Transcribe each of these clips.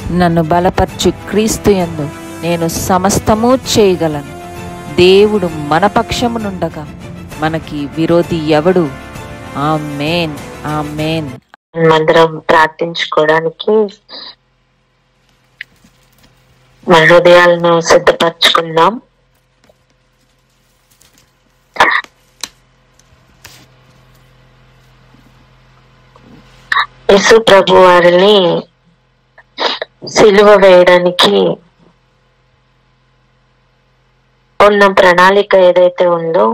నన్ను బలపరచు క్రీస్తు యందు నేను సమస్తము చేయగలను. దేవుడు మన పక్షమునుండగా మనకి విరోధి ఎవడు? ఆమేన్, ఆమేన్. మందరం ప్రార్థించుకోవడానికి మన హృదయాలను సిద్ధపరచుకుందాం. యేసు ప్రభు వారిని సిలువ వేయడానికి ఉన్న ప్రణాళిక ఏదైతే ఉందో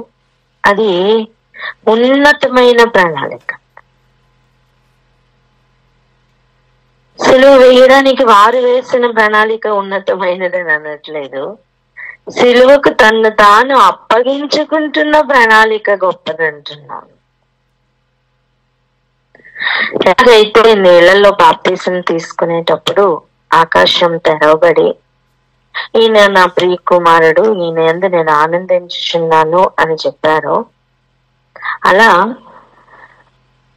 అది ఉన్నతమైన ప్రణాళిక. సిలువ వేయడానికి వారు వేసిన ప్రణాళిక ఉన్నతమైనదని అనట్లేదు. సిలువకు తను తాను అప్పగించుకుంటున్న ప్రణాళిక గొప్పదంటున్నాను. ఎలాగైతే నీళ్లలో బాప్తిసం తీసుకునేటప్పుడు ఆకాశం తెరవబడి ఈయన నా ప్రియ కుమారుడు, ఈయన యందు నేను ఆనందించుచున్నాను అని చెప్పారో, అలా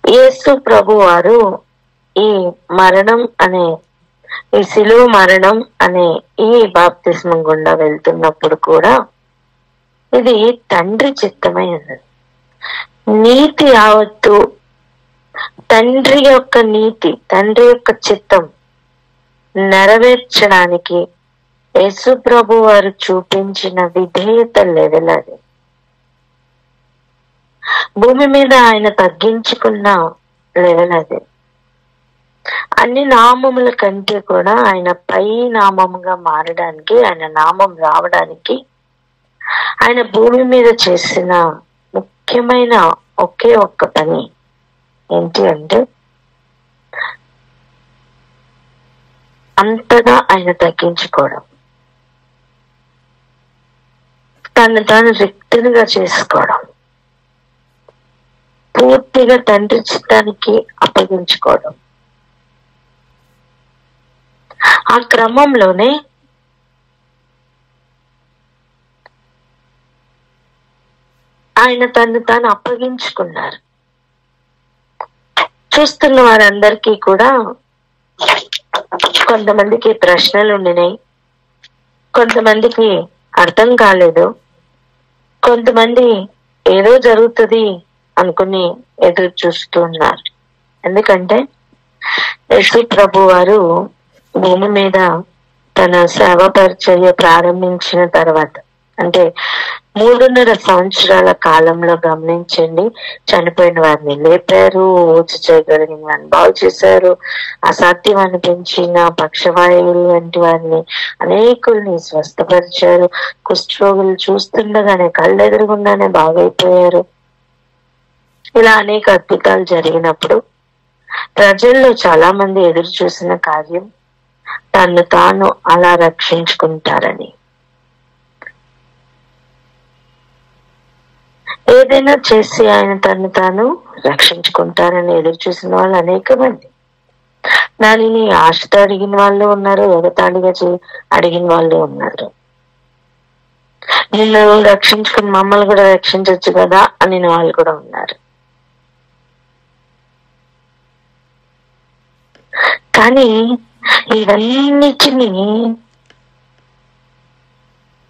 యేసు ప్రభు వారు ఈ మరణం అనే ఈ సిలువ మరణం అనే ఈ బాప్తిస్మం గుండా వెళ్తున్నప్పుడు కూడా ఇది తండ్రి చిత్తమై ఉన్నది. నీతి యావత్తు తండ్రి యొక్క నీతి, తండ్రి యొక్క చిత్తం నెరవేర్చడానికి యేసు ప్రభు వారు చూపించిన విధేయత లెవెల్ అది. భూమి మీద ఆయన తగ్గించుకున్న లెవెల్ అది. అన్ని నామముల కంటే కూడా ఆయన పై నామముగా మారడానికి, ఆయన నామం రావడానికి ఆయన భూమి మీద చేసిన ముఖ్యమైన ఒకే ఒక్క పని ఏంటి అంటే అంతగా ఆయన తగ్గించుకోవడం, తను తాను రిక్తునిగా చేసుకోవడం, పూర్తిగా తండ్రి చిత్తానికి అప్పగించుకోవడం. ఆ క్రమంలోనే ఆయన తను తాను అప్పగించుకున్నారు. చూస్తున్న వారందరికీ కూడా కొంతమందికి ప్రశ్నలు ఉండినాయి, కొంతమందికి అర్థం కాలేదు, కొంతమంది ఏదో జరుగుతుంది అనుకుని ఎదురు చూస్తూ ఉన్నారు. ఎందుకంటే యేసు ప్రభు వారు భూమి మీద తన సేవ పరిచర్య ప్రారంభించిన తర్వాత, అంటే 3.5 సంవత్సరాల కాలంలో గమనించండి, చనిపోయిన వారిని లేపారు, ఊచ చేయగలిగిన వారిని బాగు చేశారు, అసాధ్యం అనిపించిన పక్షవాయువులు వంటి వారిని అనేకుల్ని స్వస్థపరిచారు, కుష్ఠరోగులు చూస్తుండగానే కళ్ళెదురుగుండానే బాగైపోయారు. ఇలా అనేక అద్భుతాలు జరిగినప్పుడు ప్రజల్లో చాలా మంది ఎదురు చూసిన కార్యం తను తాను అలా రక్షించుకుంటారని. ఏదైనా చేసి ఆయన తను తాను రక్షించుకుంటారని ఎదురు చూసిన వాళ్ళు అనేక మంది. దానిని ఆశతో అడిగిన వాళ్ళు ఉన్నారు, ఎగతాళిగా అడిగిన వాళ్ళు ఉన్నారు. నిన్ను రక్షించుకుని మమ్మల్ని కూడా రక్షించవచ్చు కదా అని వాళ్ళు కూడా ఉన్నారు. కానీ ఇవన్నిటిని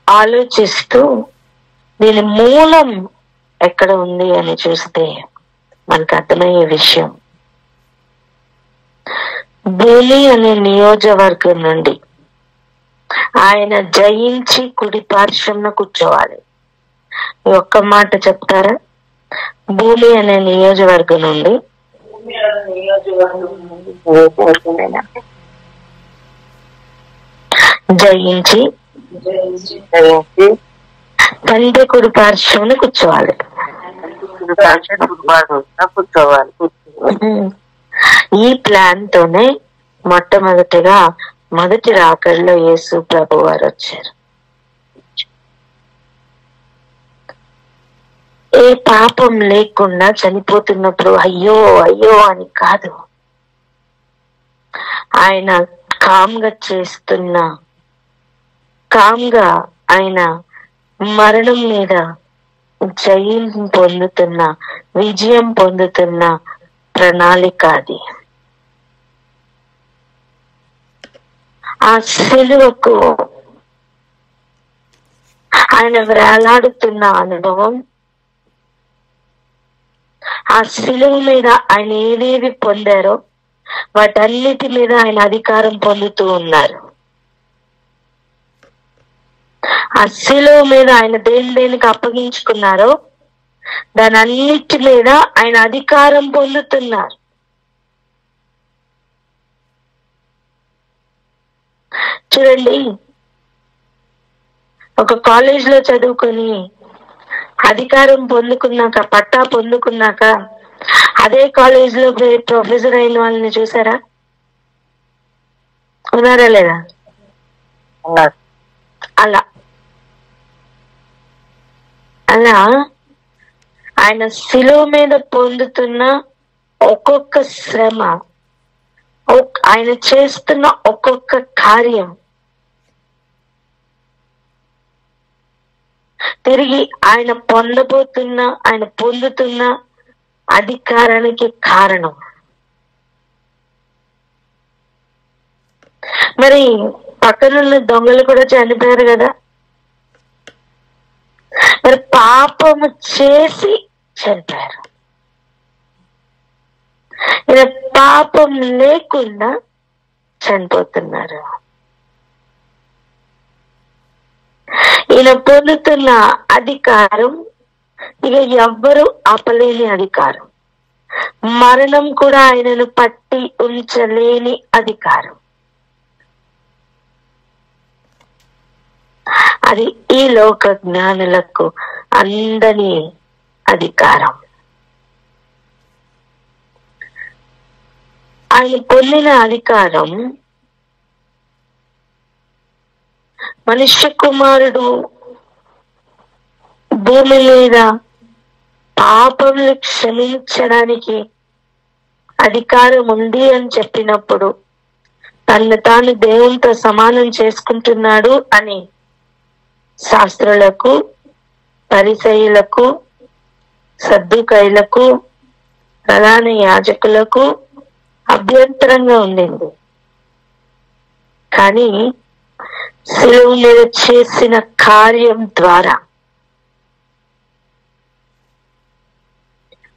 ఆలోచిస్తూ దీని మూలం ఎక్కడ ఉంది అని చూస్తే మనకు అర్థమయ్యే విషయం, భూమి అనే నియోజకవర్గం నుండి ఆయన జయించి కుడి పార్శ్వంలో కూర్చోవాలి. ఈ ఒక్క మాట చెప్తారా? భూమి అనే నియోజకవర్గం నుండి జయించి తండ్రి కుడి పార్శ్వంలో కూర్చోవాలి. ఈ ప్లాన్ తోనే మొట్టమొదటిగా మొదటి రాకడలో యేసు ప్రభు వారు వచ్చారు. ఏ పాపం లేకుండా చనిపోతున్నప్పుడు అయ్యో అయ్యో అని కాదు, ఆయన కామ్గా ఆయన మరణం మీద జయం పొందుతున్న, విజయం పొందుతున్న ప్రణాళిక అది. ఆ సిలువకు ఆయన వేలాడుతున్న అనుభవం, ఆ సిలువ మీద ఆయన ఏవేవి పొందారో వాటన్నిటి మీద ఆయన అధికారం పొందుతూ ఉన్నారు. ఆ సిలువ మీద ఆయన దేనికి అప్పగించుకున్నారో దాని అన్నిటి మీద ఆయన అధికారం పొందుతున్నారు. చూడండి, ఒక కాలేజ్ లో చదువుకొని అధికారం పొందుకున్నాక, పట్టా పొందుకున్నాక అదే కాలేజ్ లో ప్రొఫెసర్ అయిన వాళ్ళని చూసారా? ఉన్నారా లేదా? అలా అలా ఆయన శిలువ మీద పొందుతున్న ఒక్కొక్క శ్రమ, ఆయన చేస్తున్న ఒక్కొక్క కార్యం తిరిగి ఆయన పొందుతున్న అధికారానికి కారణం. మరి పక్కనున్న దొంగలు కూడా చనిపోయారు కదా, మరి పాపము చేసి చనిపోయారు. ఈయన పాపం లేకుండా చనిపోతున్నారు. ఈయన పొందుతున్న అధికారం ఇక ఎవ్వరు ఆపలేని అధికారం. మరణం కూడా ఆయనను పట్టి ఉంచలేని అధికారం. అది ఈ లోక జ్ఞానులకు అందని అధికారం. ఆయన పొందిన అధికారం మనుష్య కుమారుడు భూమి మీద పాపములు క్షమించడానికి అధికారం ఉంది అని చెప్పినప్పుడు తను తాను దేవునితో సమానం చేసుకుంటున్నాడు అని శాస్త్రులకు, పరిసయ్యులకు, సద్దుకైలకు, ప్రధాన యాజకులకు అభ్యంతరంగా ఉండింది. కానీ శిలువ మీద చేసిన కార్యం ద్వారా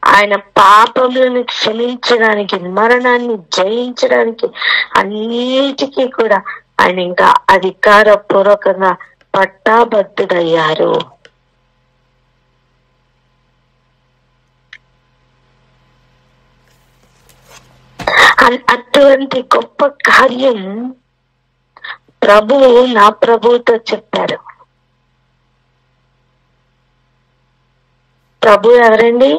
ఆయన పాపములను క్షమించడానికి, మరణాన్ని జయించడానికి అన్నిటికీ కూడా ఆయన ఇంకా అధికారపూర్వకంగా పట్టాబద్ధుడయ్యారు. అటువంటి గొప్ప కార్యం ప్రభువు నా ప్రభువుతో చెప్పారు. ప్రభు ఎవరండి?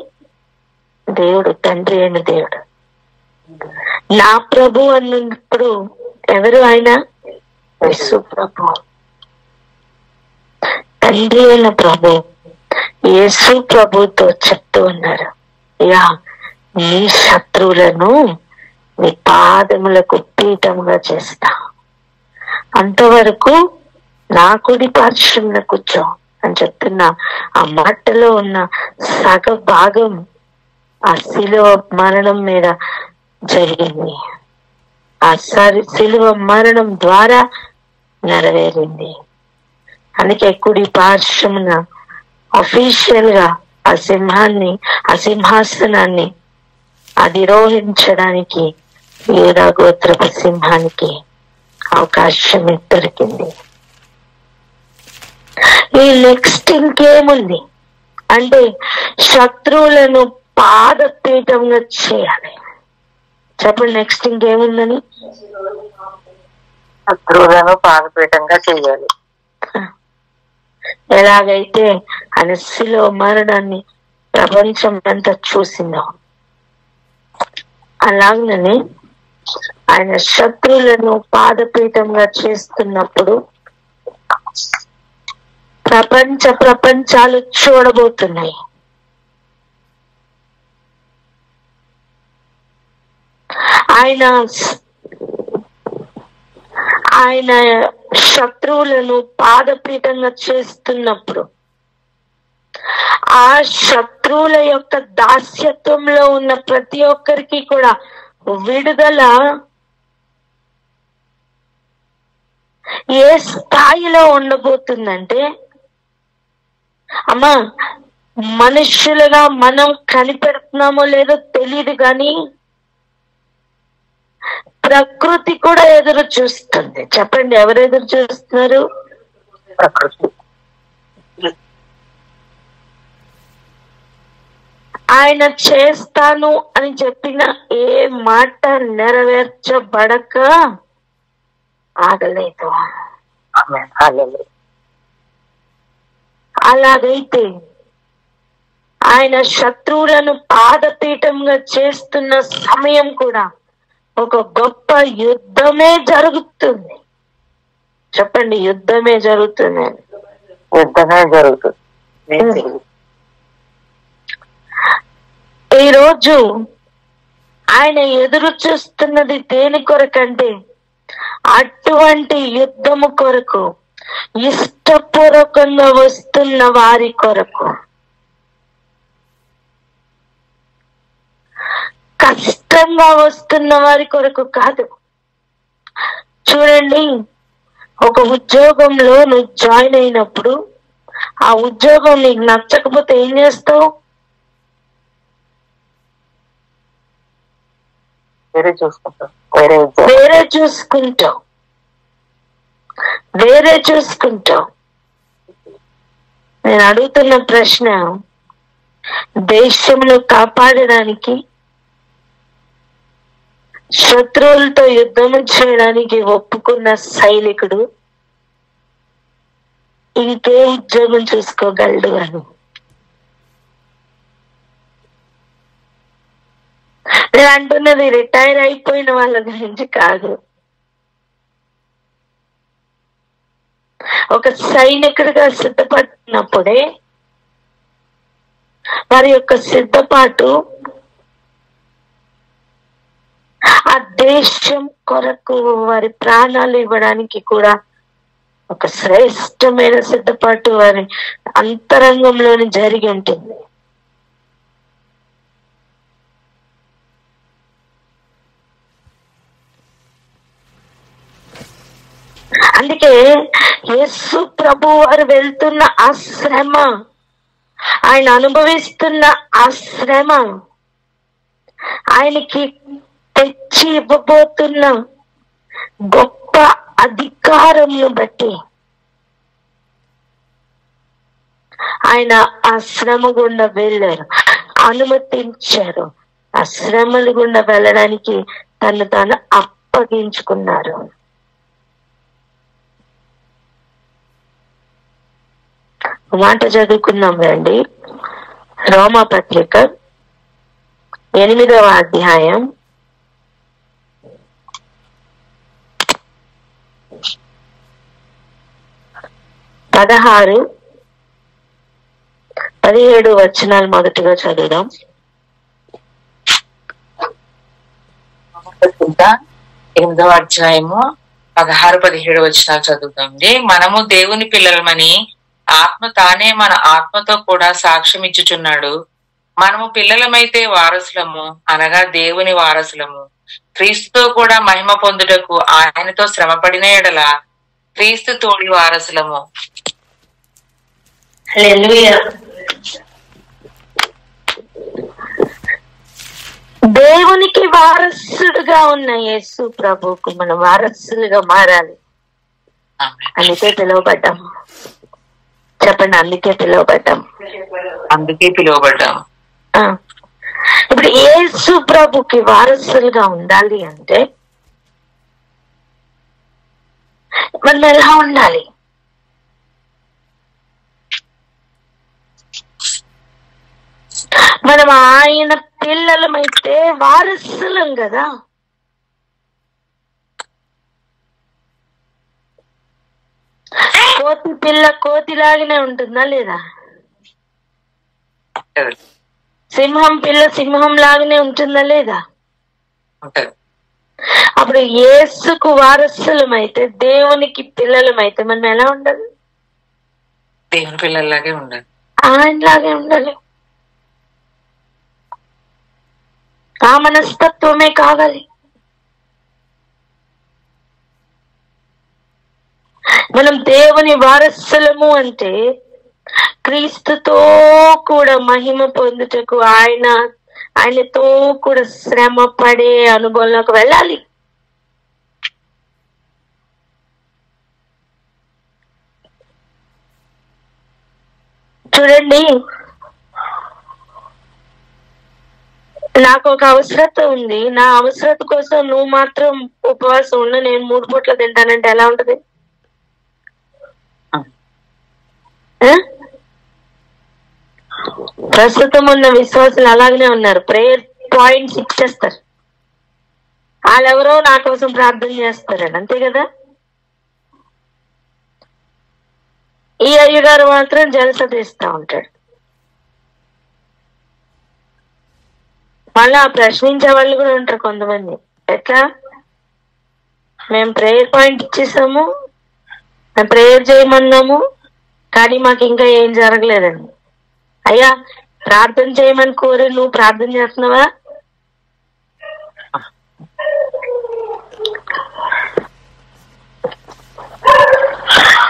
దేవుడు, తండ్రి అయిన దేవుడు. నా ప్రభు అన్నప్పుడు ఎవరు? ఆయన యేసు ప్రభు. తండ్రి అయిన ప్రభు యేసు ప్రభుతో చెప్తూ ఉన్నారు, యా నీ శత్రువులను నీ పాదములకు పీఠముగా చేస్తా, అంతవరకు నా కుడి పార్శ్వంన కూర్చో అని చెప్తున్నా. ఆ మాటలో ఉన్న సగ భాగం ఆ శిలువ మరణం మీద జరిగింది. ఆ శిలువ మరణం ద్వారా నెరవేరింది. అందుకే కుడి పార్శ్వమున అఫీషియల్ గా ఆ సింహాసనాన్ని అధిరోహించడానికి యూదా గోత్రపు సింహానికి అవకాశం దొరికింది. ఈ నెక్స్ట్ ఇంకేముంది అంటే శత్రువులను పాదపీఠంగా చేయాలి. చెప్పండి, నెక్స్ట్ ఇంకేముందని? శత్రువులను పాదపీఠంగా చేయాలి. ఎలాగైతే ఆయన శిలువ మరణాన్ని ప్రపంచం అంతా చూసిందో అలాగనే ఆయన శత్రువులను పాదపీఠంగా చేస్తున్నప్పుడు ప్రపంచాలు చూడబోతున్నాయి. ఆయన శత్రువులను పాదపీఠంగా చేస్తున్నప్పుడు ఆ శత్రువుల యొక్క దాస్యత్వంలో ఉన్న ప్రతి ఒక్కరికి కూడా విడుదల ఏ స్థాయిలో ఉండబోతుందంటే, అమ్మా మనుషులుగా మనం కనిపెడుతున్నామో లేదో తెలియదు కానీ ప్రకృతి కూడా ఎదురు చూస్తుంది. చెప్పండి, ఎవరు ఎదురు చూస్తున్నారు? ప్రకృతి. ఆయన చేస్తాను అని చెప్పిన ఏ మాట నెరవేర్చబడక ఆగలేదు. ఆమేన్. హల్లెలూయా. అలాగైతే ఆయన శత్రువులను పాదపీఠంగా చేస్తున్న సమయం కూడా ఒక గొప్ప యుద్ధమే జరుగుతుంది. చెప్పండి, యుద్ధమే జరుగుతుంది. యుద్ధమే జరుగుతుంది. ఈరోజు ఆయన ఎదురు చూస్తున్నది దేని కొరకంటే, అటువంటి యుద్ధము కొరకు, ఇష్టపూర్వకంగా వస్తున్న వారి కొరకు, కష్టంగా వస్తున్న వారి కొరకు కాదు. చూడండి, ఒక ఉద్యోగంలో నువ్వు జాయిన్ అయినప్పుడు ఆ ఉద్యోగం నీకు నచ్చకపోతే ఏం చేస్తావు? వేరే చూసుకుంటాం. వేరే చూసుకుంటావు. నేను అడుగుతున్న ప్రశ్న, దేశంలో కాపాడడానికి, శత్రువులతో యుద్ధం చేయడానికి ఒప్పుకున్న సైనికుడు ఇంకే ఉద్యోగం చూసుకోగలడు అని. నేను అంటున్నది రిటైర్ అయిపోయిన వాళ్ళ గురించి కాదు. ఒక సైనికుడిగా సిద్ధపడినప్పుడే వారి యొక్క సిద్ధపాటు ఆ దేశం కొరకు వారి ప్రాణాలు ఇవ్వడానికి కూడా ఒక శ్రేష్టమైన సిద్ధపాటు వారి అంతరంగంలోని జరిగి ఉంటుంది. అందుకే యేసు ప్రభు వారు వెళ్తున్న ఆ శ్రమ, ఆయన అనుభవిస్తున్న ఆ శ్రమ, ఆయనకి తెచ్చి ఇవ్వబోతున్న గొప్ప అధికారంను బట్టి ఆయన ఆ శ్రమ గుండా వెళ్ళారు, అనుమతించారు. ఆ శ్రమల గుండా వెళ్ళడానికి తను తాను అప్పగించుకున్నారు. మాట చదువుకున్నాం రండి. రోమా పత్రిక 8వ అధ్యాయం 16, 17 వచనాలు మొదటిగా చదువుదాం. 8వ అధ్యాయము 16, 17 వచనాలు చదువుతాండి. మనము దేవుని పిల్లలమని ఆత్మ తానే మన ఆత్మతో కూడా సాక్ష్యం ఇచ్చుచున్నాడు. మనము పిల్లలమైతే వారసులము, అనగా దేవుని వారసులము, క్రీస్తుతో కూడా మహిమ పొందుటకు ఆయనతో శ్రమపడిన ఎడల క్రీస్తు తోడి వారసులము. హల్లెలూయా. దేవునికి వారసుడుగా ఉన్న యేసు ప్రభువుకు మనం వారసులుగా మారాలి. అందుకే పిలువబడ్డాం. చెప్పండి, అందుకే పిలువబడ్డాం. ఇప్పుడు యేసు ప్రభుకి వారసులుగా ఉండాలి అంటే మనం ఎలా ఉండాలి? మనం ఆయన పిల్లలమైతే వారసులం కదా. కోతి పిల్ల కోతిలాగానే ఉంటుందా లేదా? సింహం పిల్ల సింహం లాగానే ఉంటుందా లేదా? అప్పుడు యేసుకు వారసులమైతే, దేవునికి పిల్లలమైతే మనం ఎలా ఉండాలి? దేవుని పిల్లల్లాగే ఉండాలి, ఆయనలాగే ఉండాలి. ఆ మనస్తత్వమే కావాలి. మనం దేవుని వారసులము అంటే క్రీస్తుతో కూడా మహిమ పొందుటకు ఆయనతో కూడా శ్రమ పడే అనుభవంలోకి వెళ్ళాలి. చూడండి, నాకు ఒక అవసరత ఉంది, నా అవసరత కోసం నువ్వు మాత్రం ఉపవాసం ఉన్న నేను 3 పూట్ల తింటానంటే ఎలా ఉంటది? ప్రస్తుతం ఉన్న విశ్వాసులు అలాగనే ఉన్నారు. ప్రేయర్ పాయింట్స్ ఇచ్చేస్తారు, వాళ్ళెవరో నా కోసం ప్రార్థన చేస్తారని, అంతే కదా. ఈ అయ్యగారు మాత్రం జలస తీస్తా ఉంటాడు. మళ్ళా ప్రశ్నించే వాళ్ళు కూడా ఉంటారు కొంతమంది. ఎట్లా? మేము ప్రేయర్ పాయింట్ ఇచ్చేసాము, మేము ప్రేయర్ చేయమన్నాము, కానీ మాకు ఇంకా ఏం జరగలేదండి. అయ్యా, ప్రార్థన చేయమని కోరి నువ్వు ప్రార్థన చేస్తున్నావా?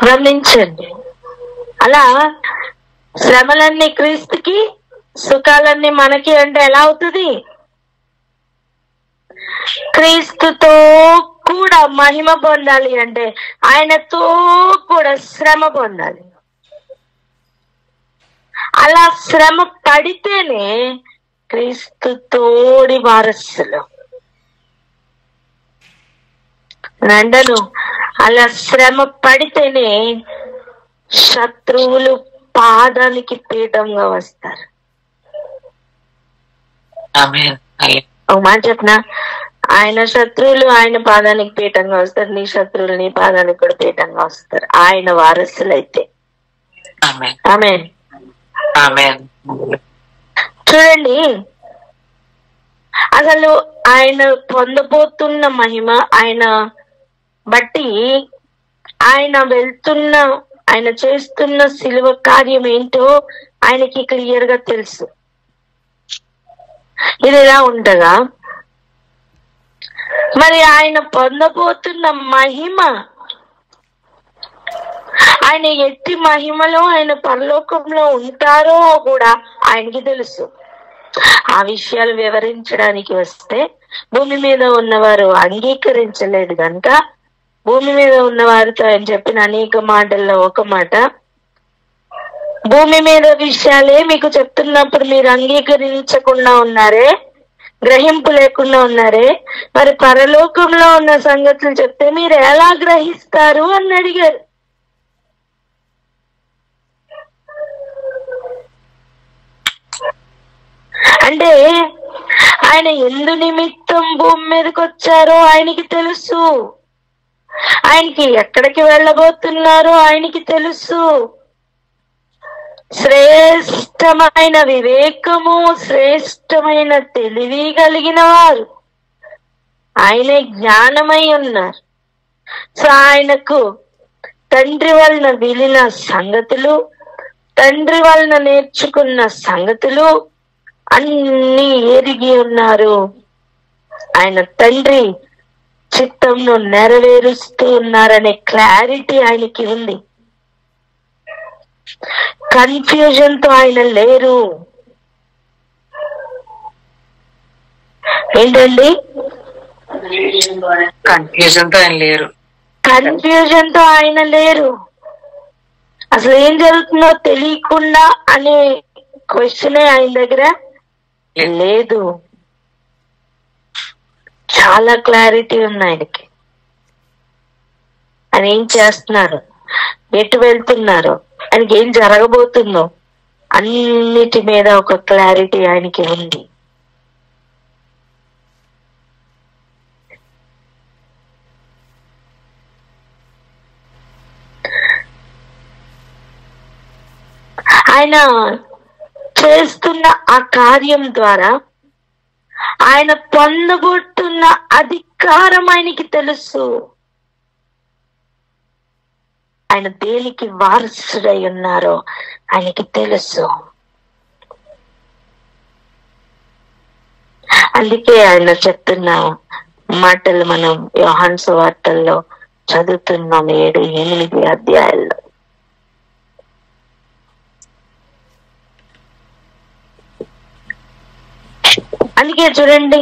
గమనించండి. అలా శ్రమలన్నీ క్రీస్తుకి, సుఖాలన్నీ మనకి అంటే ఎలా అవుతుంది? క్రీస్తుతో కూడా మహిమ పొందాలి అంటే ఆయనతో కూడా శ్రమ పొందాలి. అలా శ్రమ పడితేనే క్రీస్తు తోడి వారసులు. నండను అలా శ్రమ పడితేనే శత్రువులు పాదానికి పీఠంగా వస్తారు. ఒక మాట చెప్పనా, ఆయన శత్రువులు ఆయన పాదానికి పీఠంగా వస్తారు, నీ శత్రువులు నీ పాదానికి కూడా పీఠంగా వస్తారు, ఆయన వారసులైతే. ఆమేన్. చూడండి, అసలు ఆయన పొందబోతున్న మహిమ, ఆయన బట్టి ఆయన వెళ్తున్న, ఆయన చేస్తున్న సిలువ కార్యం ఏంటో ఆయనకి క్లియర్ గా తెలుసు. ఇది ఎలా ఉండగా మరి ఆయన పొందబోతున్న మహిమ, ఆయన ఎట్టి మహిమలో ఆయన పరలోకంలో ఉంటారో కూడా ఆయనకి తెలుసు. ఆ విషయాలు వివరించడానికి వస్తే భూమి మీద ఉన్నవారు అంగీకరించలేదు కనుక భూమి మీద ఉన్న వారితో ఆయన చెప్పిన అనేక మాటల్లో ఒక మాట, భూమి మీద విషయాలే మీకు చెప్తున్నప్పుడు మీరు అంగీకరించకుండా ఉన్నారే, గ్రహింపు లేకుండా ఉన్నారే, మరి పరలోకంలో ఉన్న సంగతులు చెప్తే మీరు ఎలా గ్రహిస్తారు అని అడిగారు. అంటే ఆయన ఎందు నిమిత్తం భూమి మీదకి వచ్చారో ఆయనకి తెలుసు, ఆయనకి ఎక్కడికి వెళ్ళబోతున్నారో ఆయనకి తెలుసు. శ్రేష్టమైన వివేకము, శ్రేష్టమైన తెలివి కలిగిన వారు, ఆయనే జ్ఞానమై ఉన్నారు. సో ఆయనకు తండ్రి వలన విలిన సంగతులు, తండ్రి వలన నేర్చుకున్న సంగతులు అన్ని ఎరిగి ఉన్నారు. ఆయన తండ్రి చిత్తంను నెరవేరుస్తూ ఉన్నారనే క్లారిటీ ఆయనకి ఉంది. కన్ఫ్యూజన్ తో ఆయన లేరు. ఏంటండి? కన్ఫ్యూజన్ తో ఆయన లేరు. అసలు ఏం జరుగుతుందో తెలియకుండా అనే క్వశ్చనే ఆయన దగ్గర లేదు. చాలా క్లారిటీ ఉంది ఆయనకి. ఆయన ఏం చేస్తున్నారు, ఎటు వెళ్తున్నారు, ఆయనకి ఏం జరగబోతుందో అన్నిటి మీద ఒక క్లారిటీ ఆయనకి ఉంది. ఆయన చేస్తున్న ఆ కార్యం ద్వారా ఆయన పొందబోతున్న అధికారం ఆయనకి తెలుసు. ఆయన దేనికి వారసుడై ఉన్నారో ఆయనకి తెలుసు. అందుకే ఆయన చెప్తున్న మాటలు మనం యోహాను సువార్తల్లో చదువుతున్నాం 7, 8 అధ్యాయాల్లో. అందుకే చూడండి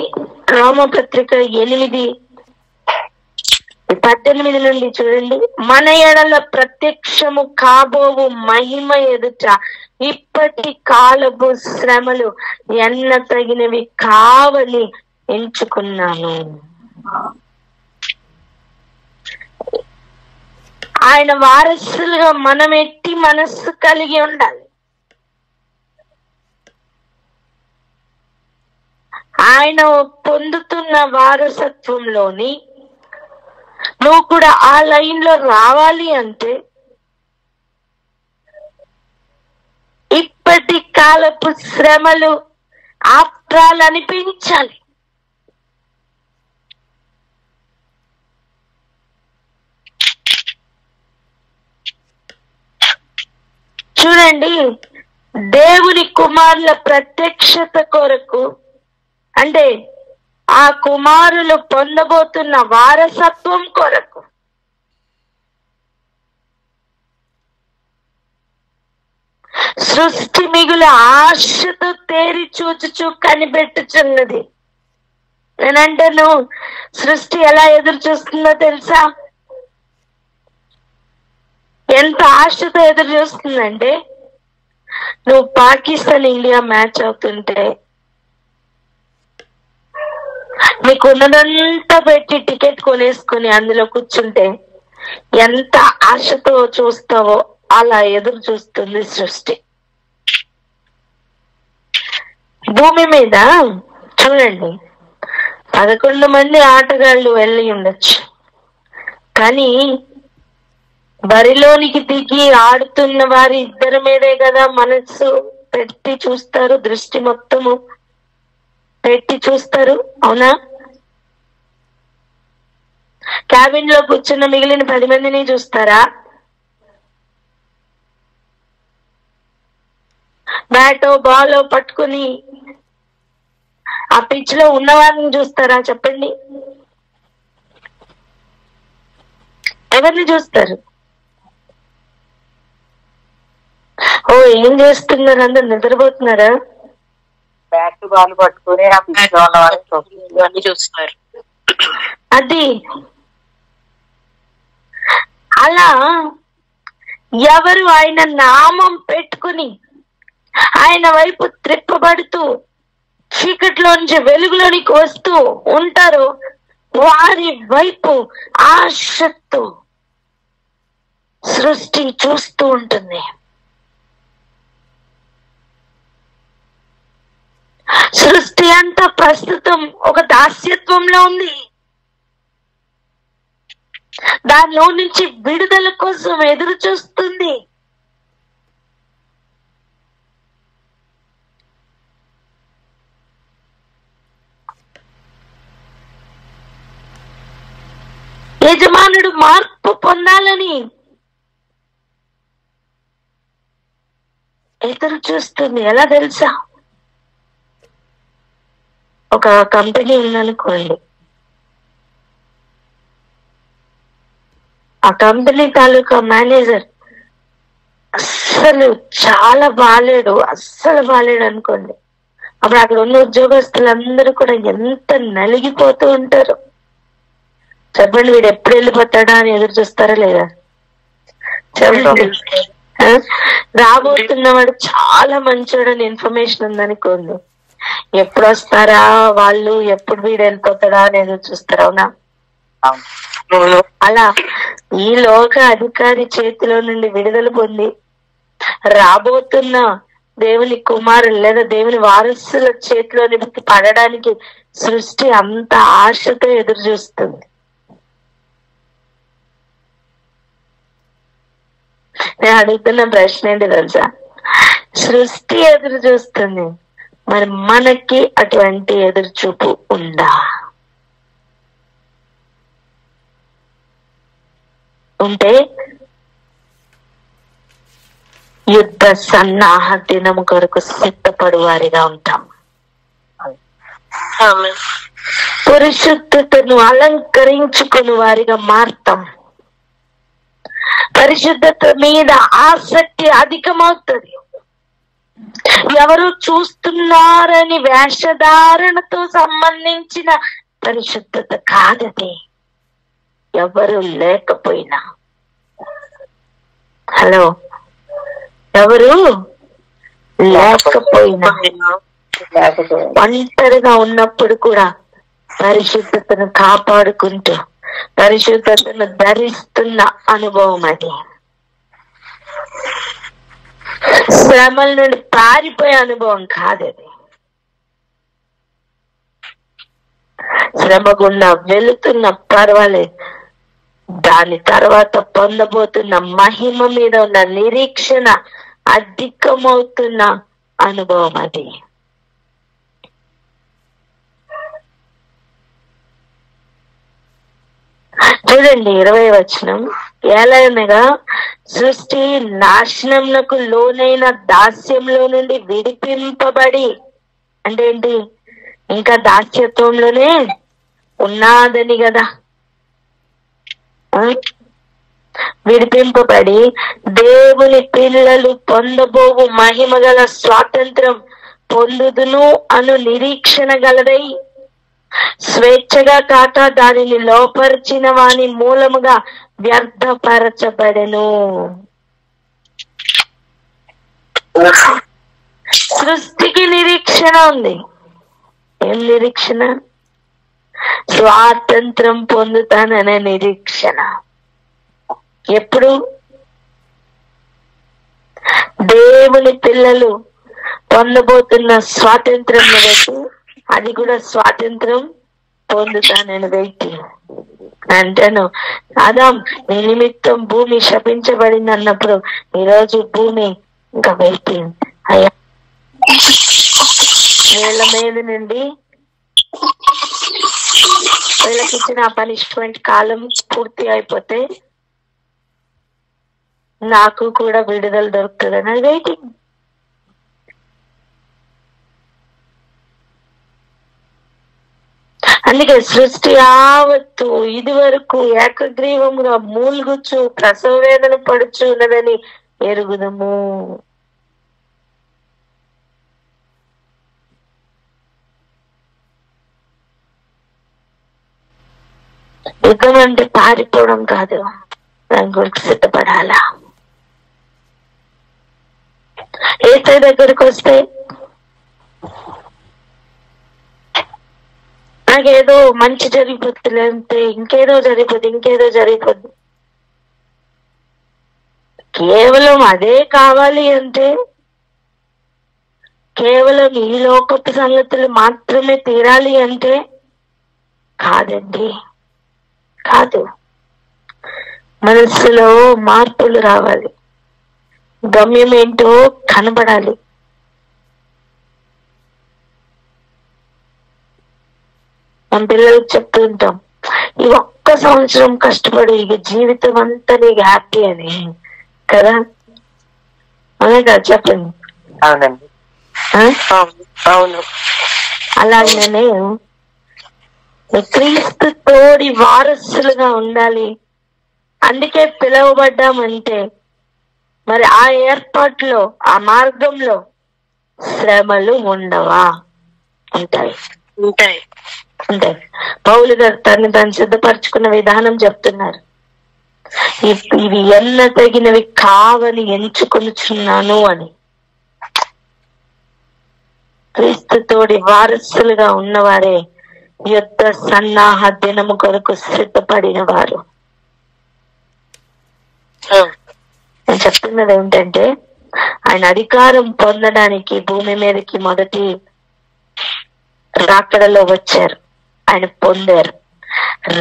రోమపత్రిక 8:18 నుండి చూడండి, మన ఎడల ప్రత్యక్షము కాబోవు మహిమ ఎదుట ఇప్పటి కాలపు శ్రమలు ఎన్న తగినవి కావని ఎంచుకున్నాను. ఆయన వారసులుగా మనం ఎట్టి మనస్సు కలిగి ఉండాలి. ఆయన పొందుతున్న వారసత్వంలోని నువ్వు కూడా ఆ లైన్ లో రావాలి అంటే ఇప్పటి కాలపు శ్రమలు ఆప్రాలు అనిపించాలి. చూడండి, దేవుని కుమారుల ప్రత్యక్షత కొరకు, అంటే ఆ కుమారులు పొందబోతున్న వారసత్వం కొరకు సృష్టి మిగుల ఆశతో తేరి చూచుచూ కనిపెట్టుచున్నది. నేనంటాను, సృష్టి ఎలా ఎదురు చూస్తుందో తెలుసా? ఎంత ఆశతో ఎదురు చూస్తుందంటే, నువ్వు పాకిస్తాన్ ఇండియా మ్యాచ్ అవుతుంటే నీకు ఉన్నదంతా పెట్టి టికెట్ కొనేసుకుని అందులో కూర్చుంటే ఎంత ఆశతో చూస్తావో అలా ఎదురు చూస్తుంది సృష్టి. భూమి మీద చూడండి 11 మంది ఆటగాళ్ళు వెళ్ళి ఉండొచ్చు, కానీ బరిలోనికి దిగి ఆడుతున్న వారి ఇద్దరి మీదే కదా మనసు పెట్టి చూస్తారు, దృష్టి మొత్తము పెట్టి చూస్తారు. అవునా? క్యాబిన్ లో కూర్చున్న మిగిలిన 10 మందిని చూస్తారా? బ్యాటో బాలో పట్టుకుని ఆ పిచ్ లో ఉన్న వారిని చూస్తారా? చెప్పండి, ఎవరిని చూస్తారు? ఓ, ఏం చేస్తున్నారు? అందరు నిద్రపోతున్నారా? బ్యాట్ బాల్ పట్టుకుని ఆ పిచ్ లో ఉన్న వారిని చూస్తున్నారు. అది అలా ఎవరు ఆయన నామం పెట్టుకుని ఆయన వైపు త్రిప్పబడుతూ చీకట్లోంచి వెలుగులోనికి వస్తూ ఉంటారో వారి వైపు ఆశతో సృష్టి చూస్తూ ఉంటుంది. సృష్టి అంతా ప్రస్తుతం ఒక దాస్యత్వంలో ఉంది. దానిలో నుంచి విడుదల కోసం ఎదురు చూస్తుంది. యజమానుడు మార్పు పొందాలని ఎదురు చూస్తుంది. ఎలా తెలుసా? ఒక కంపెనీ ఉందనుకోండి, ఆ కంపెనీ తాలూకా మేనేజర్ అస్సలు బాలేడు అనుకోండి. అప్పుడు అక్కడ ఉన్న ఉద్యోగస్తులందరూ కూడా ఎంత నలిగిపోతూ ఉంటారు. చెప్పండి, వీడు ఎప్పుడు వెళ్ళిపోతాడా అని ఎదురు చూస్తారా లేదా? చెప్పండి. రాబోతున్నవాడు చాలా మంచోడని ఇన్ఫర్మేషన్ ఉందనుకోండి, ఎప్పుడు వస్తారా వాళ్ళు, ఎప్పుడు వీడు వెళ్ళిపోతాడా అని ఎదురు చూస్తారా? అవునా? అలా ఈ లోక అధికారి చేతిలో నుండి విడుదల పొంది రాబోతున్న దేవుని కుమారులు లేదా దేవుని వారసుల చేతిలోని పడడానికి సృష్టి అంత ఆశతో ఎదురు చూస్తుంది. నేను అడుగుతున్న ప్రశ్న ఏంటి తెలుసా? సృష్టి ఎదురు చూస్తుంది, మరి మనకి అటువంటి ఎదురు చూపు ఉందా? ఉంటే యుద్ధ సన్నాహ దినము కొరకు సిద్ధపడు వారిగా ఉంటాం. పరిశుద్ధతను అలంకరించుకుని వారిగా మారుతాం. పరిశుద్ధత మీద ఆసక్తి అధికమవుతుంది. ఎవరు చూస్తున్నారని వేషధారణతో సంబంధించిన పరిశుద్ధత కాదది. ఎవరు లేకపోయినా, హలో, ఎవరు లేకపోయినా, ఒంటరిగా ఉన్నప్పుడు కూడా పరిశుద్ధతను కాపాడుకుంటూ పరిశుద్ధతను ధరిస్తున్న అనుభవం అది. శ్రమల నుండి పారిపోయే అనుభవం కాదది. శ్రమ గుండా వెళుతున్న పర్వాలేదు, దాని తర్వాత పొందబోతున్న మహిమ మీద ఉన్న నిరీక్షణ అధికమవుతున్న అనుభవం అది. చూడండి 20వ వచనం, ఏలయనగా సృష్టి నాశనమునకు లోనైన దాస్యంలో నుండి విడిపింపబడి, అంటే ఏంటి, ఇంకా దాస్యత్వంలోనే ఉన్నాదని కదా, విడిపింపబడి దేవుని పిల్లలు పొందబోవు మహిమ గల స్వాతంత్రం పొందుదును అను నిరీక్షణ గలదై, స్వేచ్ఛగా కాక దానిని లోపరిచిన వాని మూలముగా వ్యర్థపరచబడెను. సృష్టికి నిరీక్షణ ఉంది. ఏం నిరీక్షణ? స్వాతంత్రం పొందుతాననే నిరీక్షణ. ఎప్పుడు? దేవుని పిల్లలు పొందబోతున్న స్వాతంత్రంను బట్టి, అది కూడా స్వాతంత్రం పొందుతానని వ్యక్తి అంటాను. ఆదాం నీ నిమిత్తం భూమి శపించబడింది అన్నప్పుడు ఈరోజు భూమి ఇంకా వ్యక్తి అయ్యా వీళ్ళ మీద నుండి వీళ్ళకి ఇచ్చిన పనిష్మెంట్ కాలం పూర్తి అయిపోతే నాకు కూడా విడుదల దొరుకుతుందని వెయిటింగ్. అందుకే సృష్టి యావత్తు ఇది వరకు ఏకగ్రీవముగా మూల్గుచ్చు ప్రసవ వేదన పడుచు ఉన్నదని ఎరుగుదము. యుద్ధం అంటే పారిపోవడం కాదు, దాని గురించి సిద్ధపడాలా. యేసయ్య దగ్గరికి వస్తే నాకేదో మంచి జరిగిపోతుంది, లేదంటే ఇంకేదో జరిగిపోద్ది. కేవలం అదే కావాలి అంటే, కేవలం ఈ లోకపు సంగతులు మాత్రమే తీరాలి అంటే కాదండి, కాదు. మనసులో మార్పులు రావాలి, గమ్యం ఏంటో కనబడాలి. మన పిల్లలకు చెప్తూ ఉంటాం, ఈ ఒక్క సంవత్సరం కష్టపడి ఇక జీవితం అంతా నీకు హ్యాపీ అని కదా, అవునే కదా, చెప్పండి. అవునండి, అవును. అలాగనే క్రీస్తు తోడి వారసులుగా ఉండాలి. అందుకే పిలువబడ్డామంటే మరి ఆ ఏర్పాట్లో, ఆ మార్గంలో శ్రమలు ఉండవా? ఉంటాయి. అంటే పౌలు గారు తను సిద్ధపరచుకున్న విధానం చెప్తున్నారు. ఇవి ఎన్న తగినవి కావని ఎంచుకొనుచున్నాను అని. క్రీస్తుతోడి వారసులుగా ఉన్నవారే యుద్ధ సన్నాహ దినము కొరకు సిద్ధపడిన వారు. నేను చెప్తున్నది ఏమిటంటే, ఆయన అధికారం పొందడానికి భూమి మీదకి మొదటి రాకడలో వచ్చారు, ఆయన పొందారు.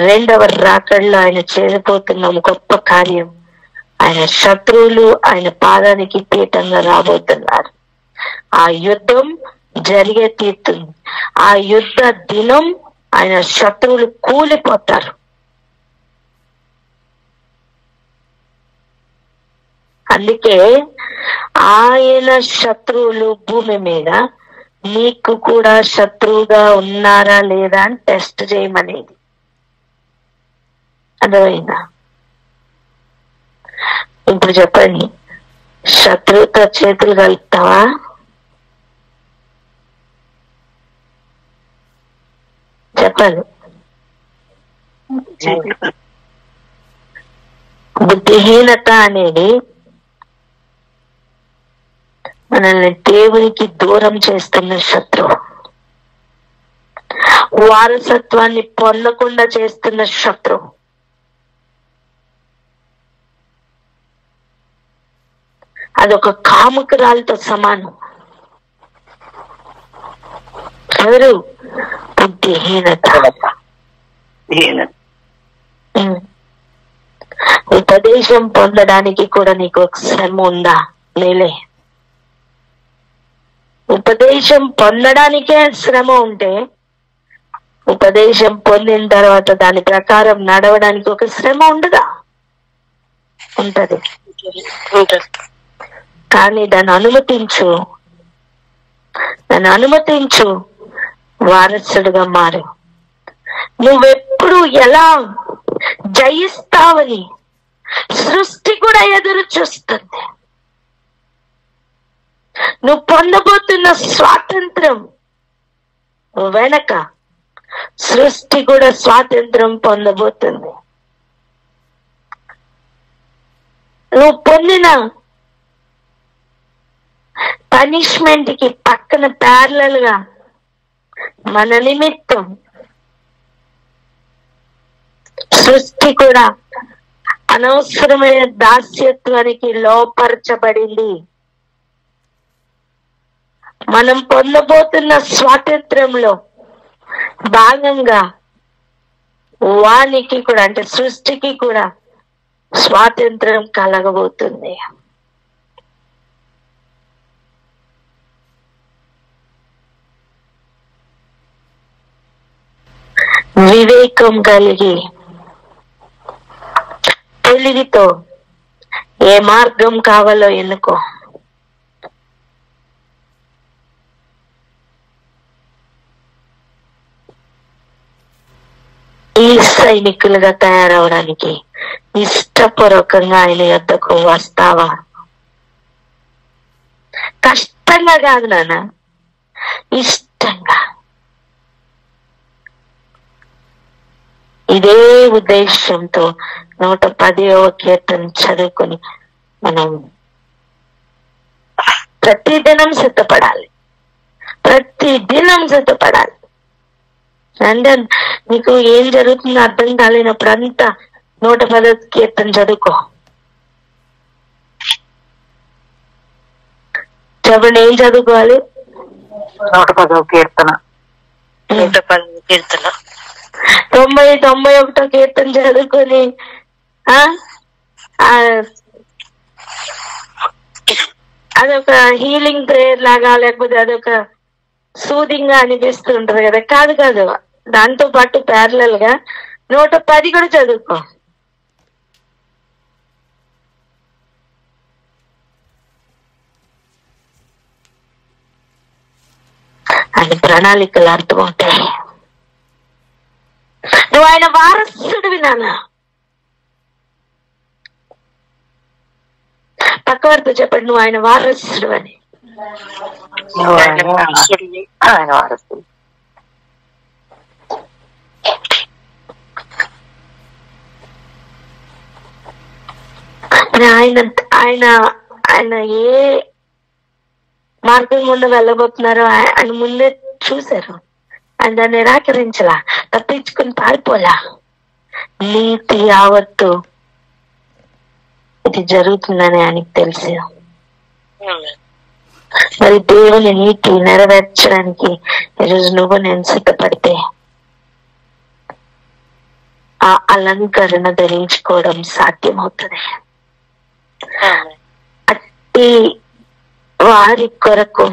రెండవ రాకడలో ఆయన చేయబోతున్న గొప్ప కార్యం, ఆయన శత్రువులు ఆయన పాదానికి పీఠంగా రాబోతున్నారు. ఆ యుద్ధం జరిగే తీరుతుంది. ఆ యుద్ధ దినం ఆయన శత్రువులు కూలిపోతారు. అందుకే ఆయన శత్రువులు భూమి మీద నీకు కూడా శత్రువుగా ఉన్నారా లేదా అని టెస్ట్ చేయమనేది. అర్థమైందా? ఇప్పుడు చెప్పండి, శత్రువుతో చేతులు కలుపుతావా? చెప్పండి. బుద్ధిహీనత అనేది మనల్ని దేవునికి దూరం చేస్తున్న శత్రువు, వారసత్వాన్ని పొందకుండా చేస్తున్న శత్రువు. అదొక కాముకురాలతో సమానం. ఎవరు? బుద్ధిహీనత. ఉపదేశం పొందడానికి కూడా నీకు ఒక శ్రమ ఉందా? లేలే. ఉపదేశం పొందడానికే శ్రమ ఉంటే ఉపదేశం పొందిన తర్వాత దాని ప్రకారం నడవడానికి ఒక శ్రమ ఉండదా? ఉంటది. కానీ దాన్ని అనుమతించు, వారసుడుగా మారు. నువ్వెప్పుడు ఎలా జయిస్తావని సృష్టి కూడా ఎదురు చూస్తుంది. నువ్వు పొందబోతున్న స్వాతంత్రం వెనక సృష్టి కూడా స్వాతంత్రం పొందబోతుంది. నువ్వు పొందిన పనిష్మెంట్ కి పక్కన ప్యారలల్ గా మన నిమిత్తం సృష్టి కూడా అనవసరమైన దాస్యత్వానికి లోపరచబడింది. మనం పొందబోతున్న స్వాతంత్రంలో భాగంగా వానికి కూడా, అంటే సృష్టికి కూడా స్వాతంత్రం కలగబోతుంది. వివేకం కలిగి తెలివితో ఏ మార్గం కావాలో ఎన్నుకో. ఈ సైనికులుగా తయారవడానికి ఇష్టపూర్వకంగా ఆయన యొద్దకు వస్తావా? కష్టంగా కాదు నాన్న, ఇష్టంగా. ఇదే ఉద్దేశంతో 110వ కీర్తన చదువుకొని మనం ప్రతిదినం సిద్ధపడాలి. అంటే నీకు ఏం జరుగుతుందో అర్థం కాలేనప్పుడు అంతా 110వ కీర్తన చదువుకో. చెప్పండి, ఏం చదువుకోవాలి? 110వ కీర్తన. 91వ కీర్తన చదువుకొని అదొక హీలింగ్ ప్రేయర్ లాగా, లేకపోతే అదొక సూదింగ్ గా అనిపిస్తుంటది కదా. కాదు, దాంతో పాటు ప్యారలల్ గా 110 కూడా చదువుకో. ఆయన ప్రణాళికలు అర్థమవుతాయి. నువ్వు ఆయన వారసుడివి నాన్న. పక్కవారితో చెప్పండి, నువ్వు ఆయన వారసుడు అని. ఆయన వారసుడు. ఆయన ఏ మార్గం గుండా వెళ్ళబోతున్నారో ఆయన ముందే చూశారు. ఆయన దాన్ని నిరాకరించలా, తప్పించుకుని పారిపోలా. నీతి యావత్తు ఇది జరుగుతుందని ఆయనకి తెలుసు. మరి దేవుని నీతి నెరవేర్చడానికి ఈరోజు నువ్వు నేను సిద్ధపడితే ఆ అలంకరణ ధరించుకోవడం సాధ్యమవుతుంది. అట్టి వారి కొరకు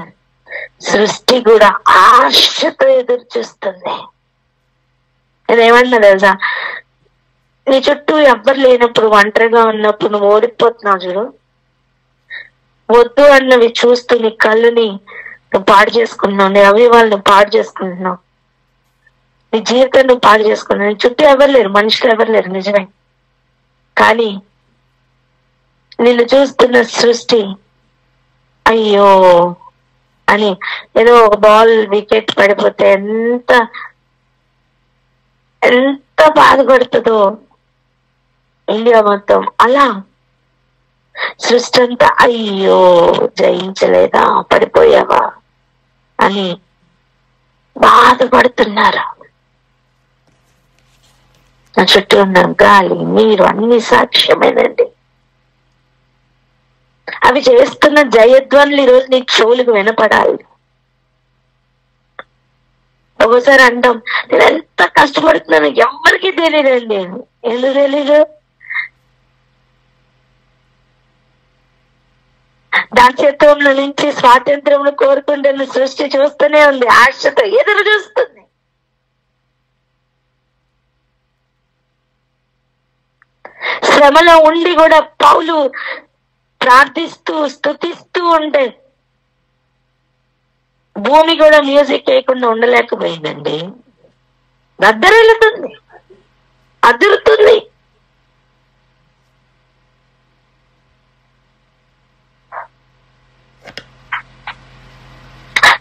సృష్టి కూడా ఆశతో ఎదురు చూస్తుంది. నేనేమన్నా తెలుసా, నీ చుట్టూ ఎవ్వరు లేనప్పుడు, ఒంటరిగా ఉన్నప్పుడు నువ్వు ఓడిపోతున్నావు చూడు. వద్దు అన్నవి చూస్తూ నీ కళ్ళుని నువ్వు పాడు చేసుకుంటున్నావు, నీ అవయవాళ్ళు నువ్వు పాడు చేసుకుంటున్నావు, నీ జీవితం నువ్వు పాడు చేసుకున్నావు. నీ చుట్టూ ఎవరు లేరు, మనుషులు ఎవరు లేరు, నిజమే. కానీ నిన్ను చూస్తున్న సృష్టి అయ్యో అని, ఏదో ఒక బాల్ వికెట్ పడిపోతే ఎంత బాధపడుతుందో ఇండియా మొత్తం, అలా సృష్టి అంతా అయ్యో జయించలేదా, పడిపోయావా అని బాధపడుతున్నారు. నా చుట్టూ ఉన్న గాలి, నీరు అన్ని సాక్ష్యమేనండి. అవి చేస్తున్న జయధ్వనులు ఈరోజు నీకు చెవులకు వినపడాలి. ఒకసారి అంటాం, నేను ఎంత కష్టపడుతున్నాను ఎవరికి తెలియదండి. ఎందుకు తెలీదు? దాస్యత్వంలో నుంచి స్వాతంత్రంలో కోరుకుంటున్న సృష్టి చూస్తూనే ఉంది, ఆశతో ఎదురు చూస్తుంది. శ్రమలో ఉండి కూడా పౌలు ప్రార్థిస్తూ స్తుతిస్తూ ఉంటే భూమి కూడా మ్యూజిక్ లేకుండా ఉండలేకపోయిందండి. దద్దరిల్లుతుంది, అదురుతుంది.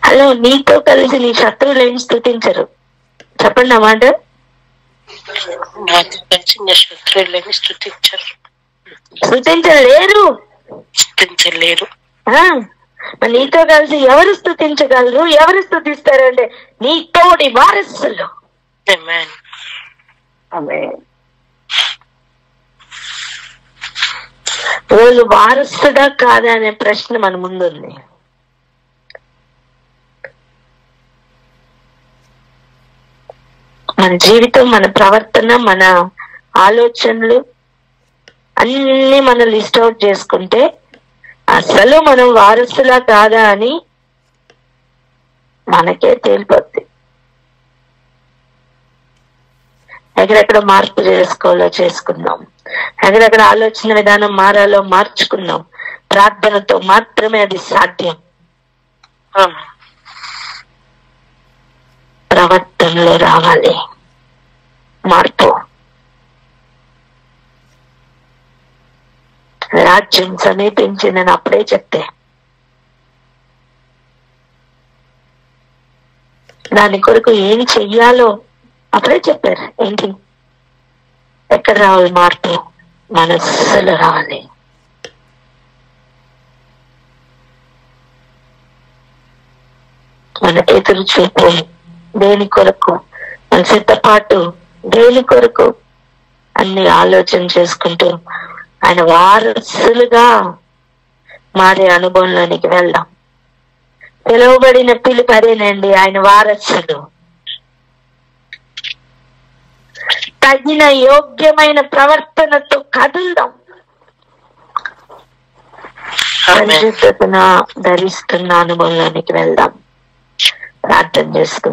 హలో, నీతో కలిసి నీ శత్రువులు ఏం స్తుతించరు? చెప్పండి అన్నమాట. స్తుతించలేరు. నీతో కలిసి ఎవరు స్తుతించగలరు? ఎవరు స్తుతిస్తారంటే నీ తోడి వారసులు. రోజు వారసుడా కాదా అనే ప్రశ్న మన ముందుంది. మన జీవితం, మన ప్రవర్తన, మన ఆలోచనలు అన్ని మనం లిస్ట్ అవుట్ చేసుకుంటే అసలు మనం వారసులా కాదా అని మనకే తేలిపోద్ది. ఎక్కడెక్కడ మార్పు చేసుకోవాలో చేసుకుందాం, ఎక్కడెక్కడ ఆలోచన విధానం మారాలో మార్చుకుందాం. ప్రార్థనతో మాత్రమే అది సాధ్యం. ప్రవర్తనలో రావాలి మార్పు. రాజ్యం సమీపించిందని అప్పుడే చెప్తే దాని కొరకు ఏం చెయ్యాలో అప్పుడే చెప్పారు. ఏంటి, ఎక్కడ రావాలి మార్పు? మనస్సులో రావాలి. మన ఎదురు చూపు దేని కొరకు, మన సిద్ధపాటు దేని కొరకు అన్ని ఆలోచన చేసుకుంటూ ఆయన వారసులుగా మారే అనుభవంలోనికి వెళ్దాం. పిలువబడిన పిలుపు అదేనండి, ఆయన వారసులు. తగిన యోగ్యమైన ప్రవర్తనతో కదులుదాం. పరిశుద్ధతను ధరిస్తున్న అనుభవంలోనికి వెళ్దాం. ప్రార్థన చేసుకుందాం.